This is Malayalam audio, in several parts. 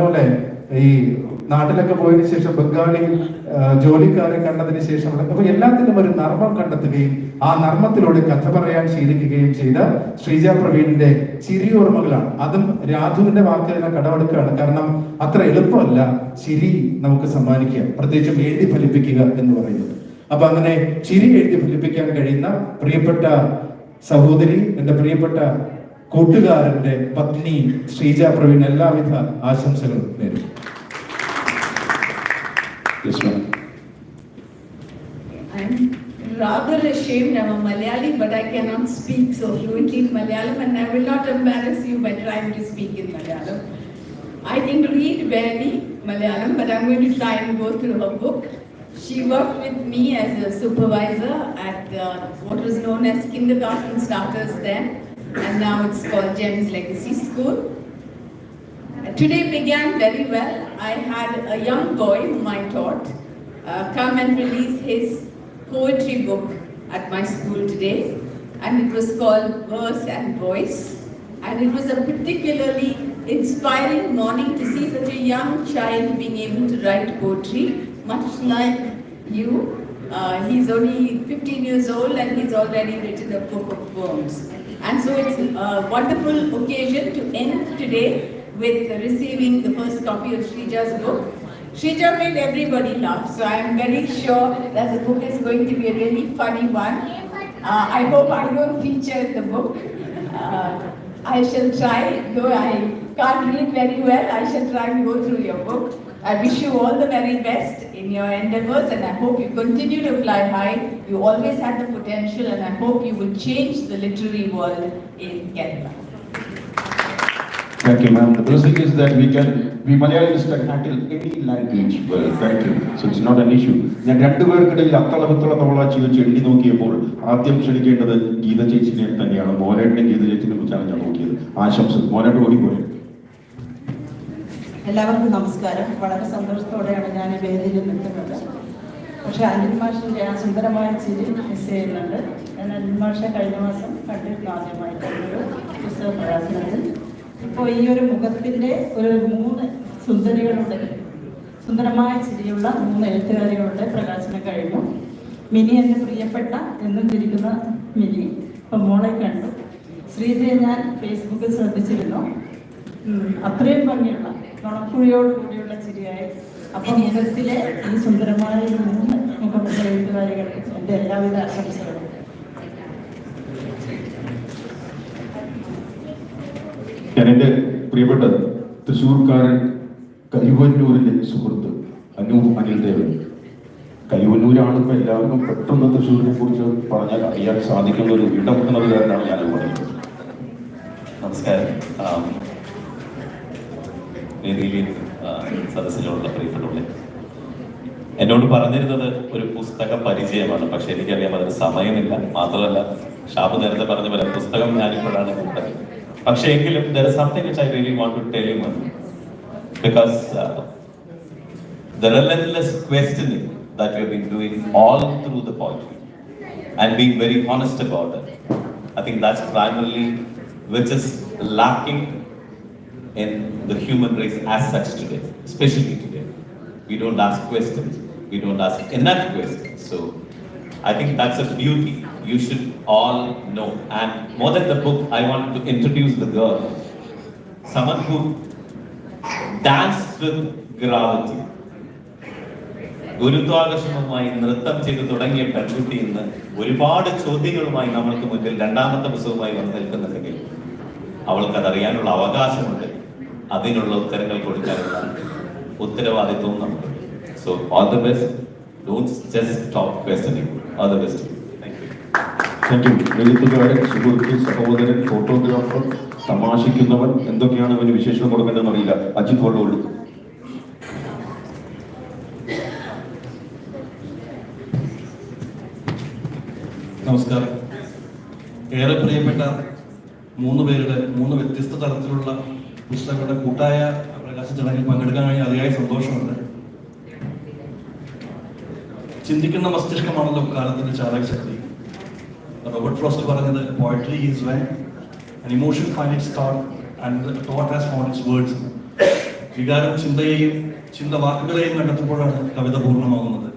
പോലെ ഈ നാട്ടിലൊക്കെ പോയതിനു ശേഷം ബംഗാളി ജോലിക്കാരെ കണ്ടതിന് ശേഷം അപ്പൊ എല്ലാത്തിനും ഒരു നർമ്മം കണ്ടെത്തുകയും ആ നർമ്മത്തിലൂടെ കഥ പറയാൻ ശീലിക്കുകയും ചെയ്ത ശ്രീജ പ്രവീണിന്റെ ചിരിയോർമ്മകളാണ്. അതും രാധുവിന്റെ വാക്കുകളെ കടമെടുക്കുകയാണ്. കാരണം അത്ര എളുപ്പമല്ല ചിരി നമുക്ക് സമ്മാനിക്കുക, പ്രത്യേകിച്ചും എഴുതി ഫലിപ്പിക്കുക എന്ന് പറയുന്നത്. അപ്പൊ അങ്ങനെ ചിരി എഴുതി ഫലിപ്പിക്കാൻ കഴിയുന്ന പ്രിയപ്പെട്ട സഹോദരി, എന്റെ പ്രിയപ്പെട്ട കൂട്ടുകാരന്റെ പത്നി ശ്രീജ പ്രവീൺ എല്ലാവിധ ആശംസകളും നേരും. I'm rather ashamed. I'm a Malayali, but I cannot speak so fluently in Malayalam, and I will not embarrass you by trying to speak in Malayalam. I can read barely Malayalam, but I'm going to try and go through her book. She worked with me as a supervisor at what was known as kindergarten starters then, and now it's called Gems Legacy School. Today began very well. I had a young boy whom I taught come and release his poetry book at my school today, and it was called Verse and Voice, and it was a particularly inspiring morning to see such a young child being able to write poetry, much like you. He's only 15 years old and he's already written a book of poems. And so it's a wonderful occasion to end today with receiving the first copy of Srija's book. Srija made everybody laugh, so I am very sure that the book is going to be a really funny one. I hope I don't feature in the book. I shall try, though I can't read very well, I shall try and go through your book. I wish you all the very best in your endeavors, and I hope you continue to fly high. You always had the potential, and I hope you will change the literary world in Kerala. Thank you, ma'am. The blessing is that we Malayalis can handle any language well. Thank you. So it's not an issue. ഞാൻ രണ്ടുപേർക്കിടയിൽ അത്തളവിത്തള തവളാച്ചി വെച്ച് എണ്ണി നോക്കിയപ്പോൾ ആദ്യം ക്ഷണിക്കേണ്ടത് ഗീത ചേച്ചിനെ തന്നെയാണ്. മോനേട്ടിനെ ഗീത ചേച്ചിനെ കുറിച്ചാണ് ഞാൻ നോക്കിയത്. ആശംസ. മോനേട്ട് ഓടിപ്പോയി. എല്ലാവർക്കും നമസ്കാരം. വളരെ സന്തോഷത്തോടെയാണ് ഞാൻ വേദിയിൽ നിൽക്കുന്നത്. പക്ഷേ അനിൽ മാഷിൻ്റെ ആ സുന്ദരമായ ചിരി മിസ് ചെയ്യുന്നുണ്ട്. ഞാൻ അനിൽ മാഷെ കഴിഞ്ഞ മാസം കണ്ടിരുന്നു ആദ്യമായിട്ടൊരു പുസ്തക പ്രകാശനത്തിൽ. ഇപ്പോൾ ഈ ഒരു മുഖത്തിൻ്റെ ഒരു 3 സുന്ദരികളുടെ സുന്ദരമായ ചിരിയുള്ള 3 എഴുത്തുകാരികളുടെ പ്രകാശനം കഴിഞ്ഞു. മിനി എൻ്റെ പ്രിയപ്പെട്ട എന്നും ചിരിക്കുന്ന മിനി ഇപ്പം മോളെ കണ്ടു. ശ്രീജയെ ഞാൻ ഫേസ്ബുക്കിൽ ശ്രദ്ധിച്ചിരുന്നു. അത്രയും ഭംഗിയുള്ള നുണക്കുഴിയോട് കൂടിയുള്ള ചിരിയായി. അപ്പം മുഖത്തിലെ ഈ സുന്ദരമായ 3 മുഖമുള്ള എഴുത്തുകാരികൾക്ക് എൻ്റെ എല്ലാവിധ ആശംസകളും. ഞാൻ എൻ്റെ പ്രിയപ്പെട്ട തൃശ്ശൂർക്കാരൻ കരുവന്നൂരിൻ്റെ സുഹൃത്ത് അനിൽ ദേവൻ. കരുവന്നൂരാണ് ഇപ്പോൾ എല്ലാവർക്കും പെട്ടെന്ന് തൃശ്ശൂരിനെ കുറിച്ച് പറഞ്ഞാൽ അറിയാൻ സാധിക്കുന്ന ഒരു ഇടമുന്നതുകാരനാണ് ഞാൻ പറയുന്നത്. നമസ്കാരം. വേദിയിൽ സദസ്സിലുള്ള പ്രിയപ്പെട്ടവരെ, എന്നോട് പറഞ്ഞിരുന്നത് ഒരു പുസ്തക പരിചയമാണ്. പക്ഷെ എനിക്കറിയാം അതിന് സമയമില്ല. മാത്രമല്ല, ഷാബു നേരത്തെ പറഞ്ഞ പോലെ പുസ്തകം ഞാനിപ്പോഴാണ് കണ്ടത്. പക്ഷേ എങ്കിലും there is something which I really want to tell you, because the relentless questioning that we have been doing all through the poetry and being very honest about it, I think that's primarily which is lacking in the human race as such today, especially today. We don't ask questions. We don't ask enough questions. So I think that's a beauty you should all know. And more than the book, I want to introduce the girl, someone who danced with gravity. ഗുരുത്വാകർഷണവുമായി നൃത്തം ചെയ്ത് തുടങ്ങിയ പെൺകുട്ടി ഇന്ന് ഒരുപാട് ചോദ്യങ്ങളുമായി നമ്മൾക്ക് മുന്നിൽ 2ാമത്തെ പുസ്തകവുമായി വന്ന് നിൽക്കുന്നുണ്ടെങ്കിൽ അവൾക്ക് അതറിയാനുള്ള അവകാശമുണ്ട്. അതിനുള്ള ഉത്തരങ്ങൾ കൊടുക്കാനുള്ള ഉത്തരവാദിത്വവും നമുക്ക്. So all the best. Don't just stop questioning. All the best. Thank you. എഴുത്തുകാരൻ, സുഹൃത്ത്, സഹോദരൻ, ഫോട്ടോഗ്രാഫർ, തമാശിക്കുന്നവൻ, എന്തൊക്കെയാണ് അവന് വിശേഷണം കൊടുക്കേണ്ടതെന്ന് അറിയില്ല. അജിത് വള്ളോളൂ. നമസ്കാരം. ഏറെ പ്രിയപ്പെട്ട 3 പേരുടെ 3 വ്യത്യസ്ത തരത്തിലുള്ള പുസ്തകങ്ങളുടെ കൂട്ടായ പ്രകാശന ചടങ്ങിൽ പങ്കെടുക്കാൻ കഴിഞ്ഞ അതിയായ സന്തോഷമുണ്ട്. ചിന്തിക്കുന്ന മസ്തിഷ്കമാണല്ലോ കാലത്തിന്റെ ചാലകശക്തി. റോബർട്ട് ഫ്രോസ്റ്റ് പറഞ്ഞത് poetry is when an emotion finds its thought and the thought has found its words. വികാരം ചിന്തയെയും ചിന്ത വാക്കുകളെയും കണ്ടെത്തുമ്പോഴാണ് കവിത പൂർണ്ണമാകുന്നത്.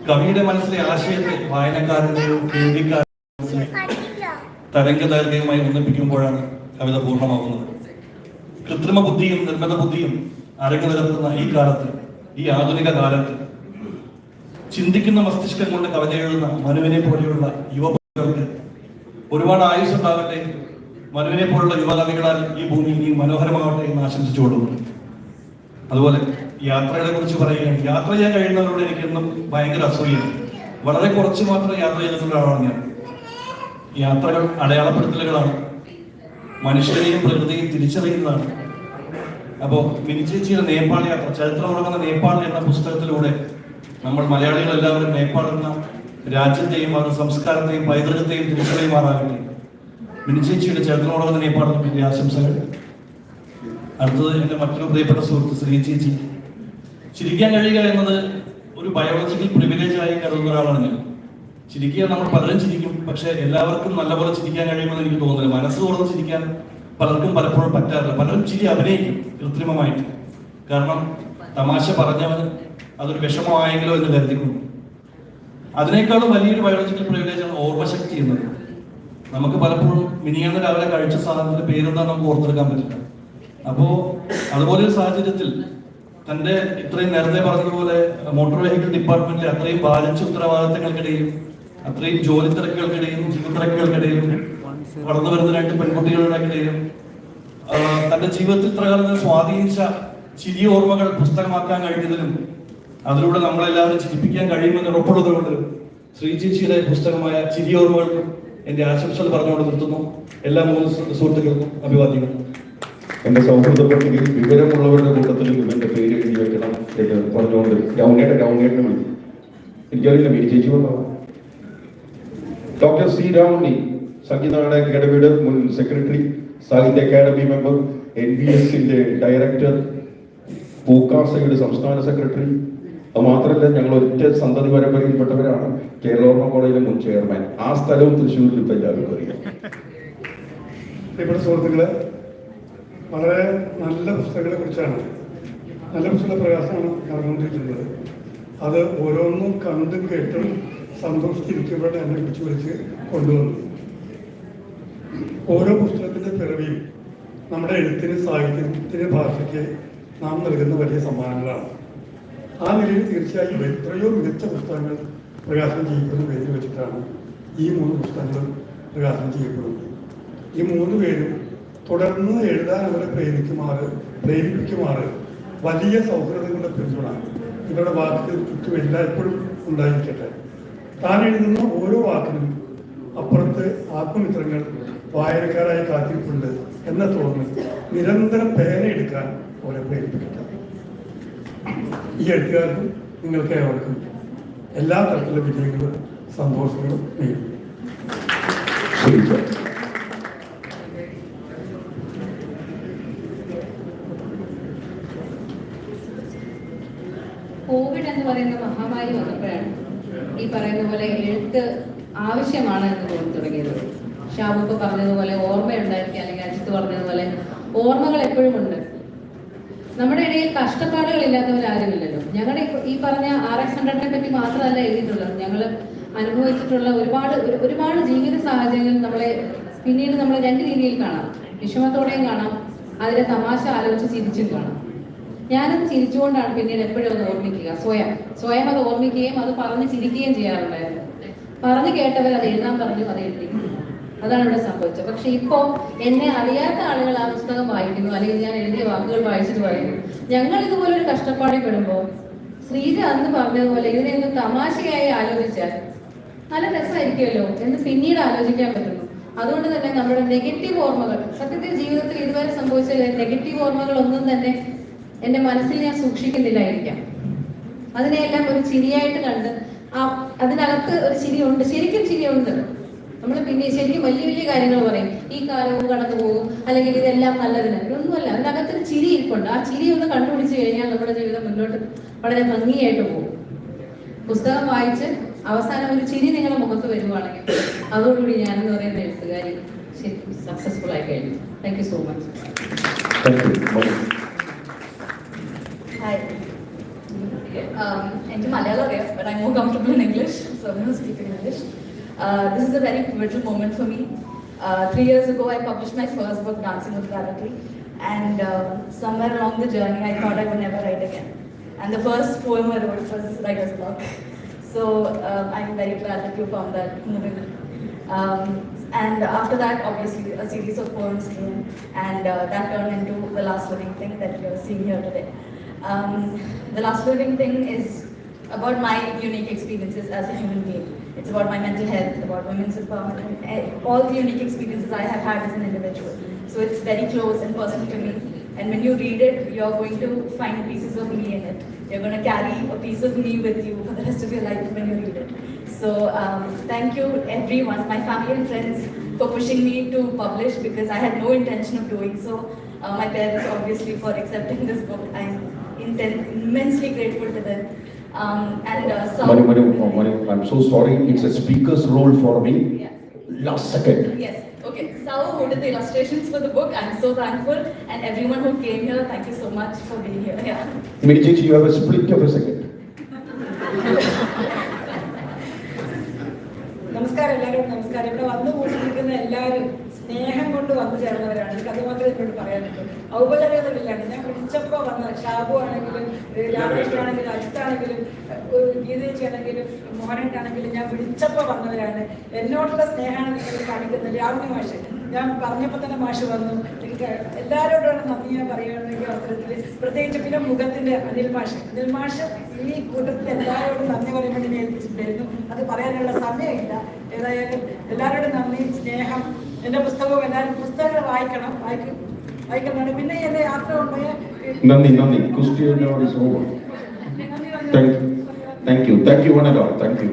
കവിയുടെ മനസ്സിലെ ആശയത്തെ വായനക്കാരന്റെയോ കേൾവിക്കാരന്റെയോ തരംഗദൈർഘ്യവുമായി ഒന്നിപ്പിക്കുമ്പോഴാണ് കവിത പൂർണ്ണമാകുന്നത്. കൃത്രിമ ബുദ്ധിയും നിർമ്മിത ബുദ്ധിയും അരങ്ങു നിരത്തുന്ന ഈ കാലത്ത്, ഈ ആധുനിക കാലത്ത് ചിന്തിക്കുന്ന മസ്തിഷ്കം കൊണ്ട് കവിത എഴുതുന്ന മനുവിനെ പോലെയുള്ള യുവകവികൾക്ക് ഒരുപാട് ആയുസ് ഉണ്ടാകട്ടെ. മനുവിനെ പോലുള്ള യുവകവികളാൽ ഈ ഭൂമി ഇനി മനോഹരമാകട്ടെ എന്ന് ആശംസിച്ചുകൊള്ളുന്നു. അതുപോലെ യാത്രകളെ കുറിച്ച് പറയുകയാണ്. യാത്ര ചെയ്യാൻ കഴിയുന്നവരോട് എനിക്കെന്നും ഭയങ്കര അസൂയാണ്. വളരെ കുറച്ച് മാത്രം യാത്ര ചെയ്തിട്ടുള്ള ആളാണ് ഞാൻ. യാത്രകൾ അടയാളപ്പെടുത്തലുകളാണ്, മനുഷ്യരെയും പ്രകൃതിയും തിരിച്ചറിയുന്നതാണ്. അപ്പോൾ മിനി ചേച്ചിയുടെ നേപ്പാൾ യാത്ര, ചരിത്രമുറങ്ങുന്ന നേപ്പാൾ എന്ന പുസ്തകത്തിലൂടെ നമ്മൾ മലയാളികൾ എല്ലാവരും നേപ്പാൾ എന്ന രാജ്യത്തെയും അവരുടെ സംസ്കാരത്തെയും പൈതൃകത്തെയും തിരിച്ചറിയുമാറാകട്ടെ. മിനി ചേച്ചിയുടെ ചരിത്രമുറങ്ങുന്ന നേപ്പാളിന് വലിയ ആശംസകൾ. അടുത്തത് എൻ്റെ മറ്റൊരു പ്രിയപ്പെട്ട സുഹൃത്ത് ശ്രീ ചേച്ചി. ചിരിക്കാൻ കഴിയുക എന്നത് ഒരു ബയോളജിക്കൽ പ്രിവിലേജ് ആയി കരുതുന്ന ഒരാളാണ് ഞാൻ. ചിരിക്കുക നമ്മൾ പലരും ചിരിക്കും, പക്ഷെ എല്ലാവർക്കും നല്ലപോലെ ചിരിക്കാൻ കഴിയുമെന്ന് എനിക്ക് തോന്നുന്നില്ല. മനസ്സ് തുറന്ന് ചിരിക്കാൻ പലർക്കും പലപ്പോഴും പറ്റാറില്ല. പലരും ചിരി അഭിനയിക്കും കൃത്രിമമായിട്ട്. കാരണം തമാശ പറഞ്ഞവന് അതൊരു വിഷമമായെങ്കിലോ എന്ന് കരുതിക്കുന്നു. അതിനേക്കാളും വലിയൊരു ബയോളജിക്കൽ പ്രിവിലേജാണ് ഓർമ്മശക്തി എന്നത്. നമുക്ക് പലപ്പോഴും മിനിയാന്ന് രാവിലെ കഴിച്ച സാധനത്തിന്റെ പേരെന്താ നമുക്ക് ഓർത്തെടുക്കാൻ പറ്റില്ല. അപ്പോ അതുപോലെ ഒരു സാഹചര്യത്തിൽ തന്റെ ഇത്രയും നേരത്തെ പറഞ്ഞതുപോലെ മോട്ടോർ വെഹിക്കിൾ ഡിപ്പാർട്ട്മെന്റിലെ അത്രയും ബാധിച്ച ഉത്തരവാദിത്തങ്ങൾക്കിടയിലും അത്രയും ജോലി തിരക്കുകൾക്കിടയിലും ജീവിത തിരക്കുകൾക്കിടയിലും വളർന്നു വരുന്ന 2 പെൺകുട്ടികളുടെ ഇടയിലും തന്റെ ജീവിതത്തിൽ ഇത്രകാലം സ്വാധീനിച്ച ചിരി ഓർമ്മകൾ പുസ്തകമാക്കാൻ കഴിഞ്ഞതിലും അതിലൂടെ നമ്മളെല്ലാവരും ചിരിപ്പിക്കാൻ കഴിയുമെന്ന് ഉറപ്പുള്ളതുകൊണ്ട് ശ്രീ ചേച്ചിയുടെ പുസ്തകമായ ചിരി ഓർമ്മകൾക്കും എന്റെ ആശംസകൾ പറഞ്ഞുകൊണ്ട് നിർത്തുന്നു. എല്ലാ 3 സുഹൃത്തുക്കൾക്കും അഭിവാദ്യങ്ങൾ. എന്റെ സൗഹൃദ പട്ടികയിൽ വിവരമുള്ളവരുടെ കൂട്ടത്തിലും എന്റെ പേര് എഴുതി വെക്കണം എന്ന് പറഞ്ഞുകൊണ്ട് ഡൗണേറ്റിനെ വിളിക്കും. എനിക്കറിയില്ല മിനി ചേച്ചി വന്നതാണ്. ഡോക്ടർ സി രാമണി, സംഗീത നാടക അക്കാദമിയുടെ മുൻ സെക്രട്ടറി, സാഹിത്യ അക്കാദമി മെമ്പർ, NBSന്റെ ഡയറക്ടർ, പൂക്കാസയുടെ സംസ്ഥാന സെക്രട്ടറി. അത് മാത്രമല്ല, ഞങ്ങൾ ഒറ്റ സന്തതി പരമ്പരയിൽപ്പെട്ടവരാണ്. കേരളോർമ്മ കോളേജിലെ മുൻ ചെയർമാൻ. ആ സ്ഥലവും തൃശ്ശൂരിൽ ഇപ്പം എല്ലാവർക്കും അറിയാം. പ്രിയപ്പെട്ട സുഹൃത്തുക്കളെ, വളരെ നല്ല പുസ്തകങ്ങളെ കുറിച്ചാണ്, നല്ല പുസ്തക പ്രയാസമാണ് നടന്നുകൊണ്ടിരിക്കുന്നത്. അത് ഓരോന്നും കണ്ടും കേട്ടും സന്തോഷിച്ചിരിക്കുമ്പോഴാണ് എന്നെ പിടിച്ചു വിളിച്ച് കൊണ്ടുവന്നു. ഓരോ പുസ്തകത്തിന്റെ പിറവിയും നമ്മുടെ എഴുത്തിന്, സാഹിത്യത്തിന്, ഭാഷയ്ക്ക് നാം നൽകുന്ന വലിയ സമ്മാനങ്ങളാണ്. ആ നിലയിൽ തീർച്ചയായും എത്രയോ മികച്ച പുസ്തകങ്ങൾ പ്രകാശനം ചെയ്യപ്പെടുന്ന പേരിൽ വെച്ചിട്ടാണ് ഈ 3 പുസ്തകങ്ങൾ പ്രകാശനം ചെയ്യപ്പെടുന്നത്. ഈ 3 പേരും തുടർന്ന് എഴുതാൻ അവരെ പ്രേരിപ്പിക്കുമാറ് വലിയ സൗഹൃദങ്ങളുടെ പിന്തുണ ഇവരുടെ വാക്കുകൾ ചുറ്റും എല്ലായ്പ്പോഴും ഉണ്ടായിരിക്കട്ടെ. താൻ എഴുതുന്ന ഓരോ വാക്കിനും അപ്പുറത്ത് ആത്മമിത്രങ്ങൾ വായനക്കാരായി കാത്തിരിപ്പുണ്ട് എന്ന തോന്നൽ നിരന്തരം പേനയെടുക്കാൻ അവരെ പ്രേരിപ്പിക്കട്ടെ. ഈ എഴുത്തുകാർക്കും നിങ്ങൾക്ക് ഏവർക്കും എല്ലാ തരത്തിലുള്ള വിജയങ്ങളും സന്തോഷങ്ങളും നേടും. കോവിഡ് എന്ന് പറയുന്ന മഹാമാരി വന്നപ്പോഴാണ് ഈ പറയുന്ന പോലെ എഴുത്ത് ആവശ്യമാണ് എന്ന് തോന്നി തുടങ്ങിയത്. ഷാബുപ്പ് പറഞ്ഞതുപോലെ ഓർമ്മയുണ്ടായിരിക്കുക, അല്ലെങ്കിൽ അജിത്ത് പറഞ്ഞതുപോലെ ഓർമ്മകൾ എപ്പോഴും ഉണ്ട്. നമ്മുടെ ഇടയിൽ കഷ്ടപ്പാടുകളില്ലാത്തവരാരുമില്ലല്ലോ. ഞങ്ങളുടെ ഈ പറഞ്ഞ RX100നെ പറ്റി മാത്രമല്ല എഴുതിയിട്ടുള്ളത്. ഞങ്ങൾ അനുഭവിച്ചിട്ടുള്ള ഒരുപാട് ജീവിത സാഹചര്യങ്ങൾ പിന്നീട് നമ്മൾ 2 രീതിയിൽ കാണാം. വിഷമത്തോടെയും കാണാം, അതിലെ തമാശ ആലോചിച്ച് ചിരിച്ചും കാണാം. ഞാനത് ചിരിച്ചുകൊണ്ടാണ് പിന്നീട് എപ്പോഴും അത് ഓർമ്മിക്കുക. സ്വയം അത് ഓർമ്മിക്കുകയും അത് പറഞ്ഞ് ചിരിക്കുകയും ചെയ്യാറുണ്ടായിരുന്നു. പറഞ്ഞു കേട്ടവർ അത് എഴുതാൻ പറഞ്ഞു, അത് എഴുതി. അതാണ് ഇവിടെ സംഭവിച്ചത്. പക്ഷെ ഇപ്പോൾ എന്നെ അറിയാത്ത ആളുകൾ ആ പുസ്തകം വായിക്കുന്നു, അല്ലെങ്കിൽ ഞാൻ എഴുതിയ വാക്കുകൾ വായിച്ചിട്ട് പറയുന്നു. ഞങ്ങൾ ഇതുപോലൊരു കഷ്ടപ്പാടിൽ പെടുമ്പോൾ ശ്രീജ അന്ന് പറഞ്ഞതുപോലെ ഇതിനെയൊന്ന് തമാശയായി ആലോചിച്ചാൽ നല്ല രസമായിരിക്കുമല്ലോ എന്ന് പിന്നീട് ആലോചിക്കാൻ പറ്റുന്നു. അതുകൊണ്ട് തന്നെ നമ്മുടെ നെഗറ്റീവ് ഓർമ്മകൾ, സത്യത്തിൽ ജീവിതത്തിൽ ഇതുവരെ സംഭവിച്ച നെഗറ്റീവ് ഓർമ്മകൾ ഒന്നും തന്നെ എൻ്റെ മനസ്സിൽ ഞാൻ സൂക്ഷിക്കുന്നില്ലായിരിക്കാം. അതിനെയെല്ലാം ഒരു ചിരിയായിട്ട് കണ്ട് അതിനകത്ത് ഒരു ചിരിയുണ്ട്, ശരിക്കും ചിരിയുണ്ട്. നമ്മൾ പിന്നെ ശരിക്കും വലിയ വലിയ കാര്യങ്ങൾ പറയും, ഈ കാലവും കടന്നു പോകും, അല്ലെങ്കിൽ ഇതെല്ലാം നല്ലതിന്. ഇതൊന്നുമല്ല, അതിനകത്തൊരു ചിരി ഇരിപ്പുണ്ട്. ആ ചിരി ഒന്ന് കണ്ടുപിടിച്ച് കഴിഞ്ഞാൽ നമ്മുടെ ജീവിതം മുന്നോട്ട് വളരെ ഭംഗിയായിട്ട് പോകും. പുസ്തകം വായിച്ച് അവസാനം ഒരു ചിരി നിങ്ങളുടെ മുഖത്ത് വരുവാണെങ്കിൽ അതോടുകൂടി ഞാനെന്ന് പറയുന്ന എഴുത്തുകാരി ശരിക്കും സക്സസ്ഫുൾ ആയി കഴിഞ്ഞു. Thank you so much. Hi. I'm Malayalam, but I'm more comfortable in English, so I'm going to speak in English. This is a very pivotal moment for me. 3 years ago, I published my first book, Dancing with Gravity, and somewhere along the journey, I thought I would never write again. And the first poem I wrote was Writer's Block. So I'm very glad that you found that moving. And after that, obviously, a series of poems came, and that turned into The Last Living Thing that you're seeing here today. The Last Living Thing is about my unique experiences as a human being. It's about my mental health, about women's empowerment, and all the unique experiences I have had as an individual. So it's very close and personal to me. And when you read it, you're going to find pieces of me in it. You're going to carry a piece of me with you for the rest of your life when you read it. So thank you everyone, my family and friends, for pushing me to publish because I had no intention of doing so. My parents obviously for accepting this book. I'm immensely grateful to them. Manu, I'm so sorry. It's a speaker's role for me. Yes. Last second. Yes. Okay. Sau, who did the illustrations for the book? I'm so thankful, and everyone who came here, thank you so much for being here. Yeah. Meditate, you have a split of a second. നമസ്കാരം എല്ലാവരും നമസ്കാരം. ഇവിടെ വന്നു കൂട്ടിയിരിക്കുന്ന എല്ലാവരും സ്നേഹം കൊണ്ട് വന്നു ചേർന്നവരാണ്. എനിക്ക് അത് മാത്രമേ എന്നോട് പറയാനുള്ളൂ. ഔപചാരികതകളിലാണ്. ഞാൻ വിളിച്ചപ്പോൾ വന്ന ഷാബു ആണെങ്കിലും രാമകൃഷ്ണനാണെങ്കിലും അജിത്താണെങ്കിലും ഗീതേച്ചിയാണെങ്കിലും മോഹനാണെങ്കിലും ഞാൻ വിളിച്ചപ്പോൾ വന്നവരാണ്. എന്നോടുള്ള സ്നേഹമാണ് നിങ്ങൾ കാണിക്കുന്നത്. രാവിലെ മാഷ് ഞാൻ പറഞ്ഞപ്പോൾ തന്നെ മാഷ് വന്നു. എനിക്ക് എല്ലാവരോടുള്ള നന്ദി ഞാൻ പറയുകയാണെങ്കിൽ അവസരത്തിൽ പ്രത്യേകിച്ച് പിന്നെ മുഖത്തിൻ്റെ അനിൽ മാഷ് ഈ കൂട്ടത്തിൽ എല്ലാവരോടും നന്ദി പറയുമ്പോൾ എന്നെ ഏൽപ്പിച്ചിട്ടുണ്ടായിരുന്നു. അത് പറയാനുള്ള സമയമില്ല. ഏതായാലും എല്ലാവരോടും നന്ദി, സ്നേഹം. എൻ്റെ പുസ്തകവും എല്ലാവരും പുസ്തകങ്ങൾ വായിക്കണം. പിന്നെ എൻ്റെ യാത്ര കൊണ്ടുപോയ Nandi. Question hour is over. Thank you one and all. Thank you.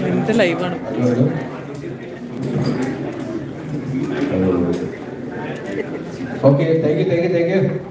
എന്ത് ലൈവാണ്. Okay, thank you.